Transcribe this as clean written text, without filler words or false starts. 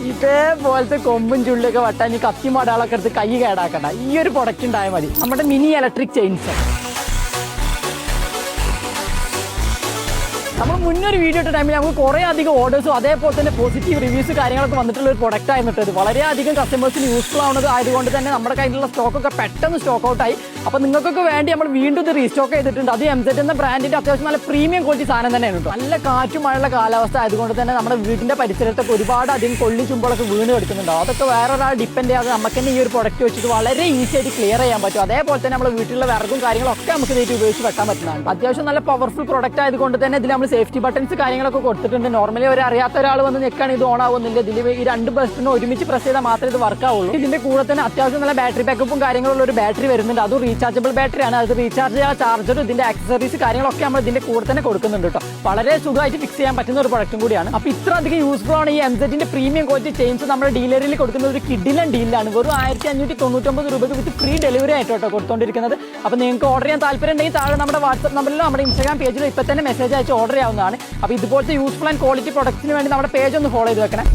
ഇതേപോലത്തെ കൊമ്പും ചുള്ളിയൊക്കെ വെട്ടാൻ ഈ കത്തി മടാളൊക്കെ എടുത്ത് കൈ കേടാക്കണ്ട. ഈ ഒരു പ്രൊഡക്റ്റ് ഉണ്ടായാൽ മതി. നമ്മുടെ മിനി ഇലക്ട്രിക് ചെയിൻസ്. നമ്മൾ മുന്നൊരു വീഡിയോ ഇട്ട ടൈമിൽ നമുക്ക് കുറേ അധികം ഓർഡേഴ്സും അതേപോലെ തന്നെ പോസിറ്റീവ് റിവ്യൂസ് കാര്യങ്ങളൊക്കെ വന്നിട്ടുള്ള ഒരു പ്രൊഡക്റ്റ് ആയിരുന്നു. ഇത് വളരെയധികം കസ്റ്റമേഴ്സിന് യൂസ്ഫുൾ ആവുന്നത് ആയതുകൊണ്ട് തന്നെ നമ്മുടെ കയ്യിലുള്ള സ്റ്റോക്കൊക്കെ പെട്ടെന്ന് സ്റ്റോക്ക് ഔട്ടായി. അപ്പോൾ നിങ്ങൾക്കൊക്കെ വേണ്ടി നമ്മൾ വീണ്ടും ഇത് റീസ്റ്റോക്ക് ചെയ്തിട്ടുണ്ട്. അത് MZ എന്ന ബ്രാൻഡിൻ്റെ അത്യാവശ്യം നല്ല പ്രീമിയം ക്വാളിറ്റി സാധനം തന്നെയാണ് കേട്ടോ. നല്ല കാറ്റും മഴയുള്ള കാലാവസ്ഥ ആയതുകൊണ്ട് തന്നെ നമ്മുടെ വീടിൻ്റെ പരിസരത്തൊക്കെ ഒരുപാട് അധികം കൊള്ളി ചുമ്പളൊക്കെ വീണ് കിടക്കുന്നുണ്ടാവും. അതൊക്കെ വേറെ ഒരാൾ ഡിപ്പെൻഡ് ചെയ്യാതെ നമുക്ക് തന്നെ ഈ ഒരു പ്രൊഡക്റ്റ് വെച്ചിട്ട് വളരെ ഈസി ആയിട്ട് ക്ലിയർ ചെയ്യാൻ പറ്റും. അതേപോലെ തന്നെ നമ്മുടെ വീട്ടിലുള്ള വിറകും കാര്യങ്ങളൊക്കെ നമുക്ക് ഇതായിട്ട് ഉപയോഗിച്ച് വെട്ടാൻ പറ്റുന്നതാണ്. അത്യാവശ്യം നല്ല പവർഫുൾ പ്രൊഡക്റ്റ് ആയതുകൊണ്ട് തന്നെ ഇതിൽ നമ്മൾ സേഫ്റ്റി ബട്ടൺസ് കാര്യങ്ങളൊക്കെ കൊടുത്തിട്ടുണ്ട്. നോർമലി ഒരു അറിയാത്ത ഒരാൾ വന്ന് നിൽക്കുകയാണ് ഇത് ഓൺ ആവുന്നില്ല. ഇതിൽ ഈ 2 ബട്ടണും ഒരുമിച്ച് പ്രസ് ചെയ്താൽ മാത്രമേ ഇത് വർക്ക് ആവുള്ളൂ. ഇതിന്റെ കൂടെ തന്നെ അത്യാവശ്യം നല്ല ബാറ്ററി ബാക്കപ്പും കാര്യങ്ങളുള്ള ഒരു ബാറ്ററി വരുന്നുണ്ട്. അതും റീചാർജബിൾ ബാറ്ററി ആണ്. അത് റീചാർജ് ചെയ്യാൻ ചാർജറും ഇതിന്റെ ആക്സസറീസ് കാര്യങ്ങളൊക്കെ നമ്മൾ ഇതിന്റെ കൂടെ തന്നെ കൊടുക്കുന്നുണ്ട് കേട്ടോ. വളരെ സുഖമായിട്ട് ഫിക്സ് ചെയ്യാൻ പറ്റുന്ന ഒരു പ്രൊഡക്റ്റും കൂടിയാണ്. അപ്പോൾ ഇത്ര അധികം യൂസ്ഫുൾ ആണ് ഈ MZന്റെ പ്രീമിയം ക്വാളിറ്റി ചെയിൻസ് നമ്മുടെ ഡീലറിൽ കൊടുക്കുന്ന ഒരു കിഡിലൻ ഡീലാണ്. വെറും 1599 രൂപയ്ക്ക് വിത്ത് ഫ്രീ ഡെലിവറി ആയിട്ടോ കൊടുത്തോണ്ടിരിക്കുന്നത്. അപ്പോൾ നിങ്ങൾക്ക് ഓർഡർ ചെയ്യാൻ താല്പര്യം ഉണ്ടെങ്കിൽ താഴെ നമ്മുടെ വാട്സ്ആപ്പ് നമ്പറിലോ നമ്മുടെ ഇൻസ്റ്റാഗ്രാം പേജിലോ ഇപ്പോൾ തന്നെ മെസ്സേജ് അയച്ച് ഓർഡർ ചെയ്യാവുന്നതാണ്. അപ്പോൾ ഇതുപോലത്തെ യൂസ്ഫുൾ ആൻഡ് ക്വാളിറ്റി പ്രൊഡക്ട്സിന് വേണ്ടി നമ്മുടെ പേജ് ഒന്ന് ഫോളോ ചെയ്ത് വെക്കണം.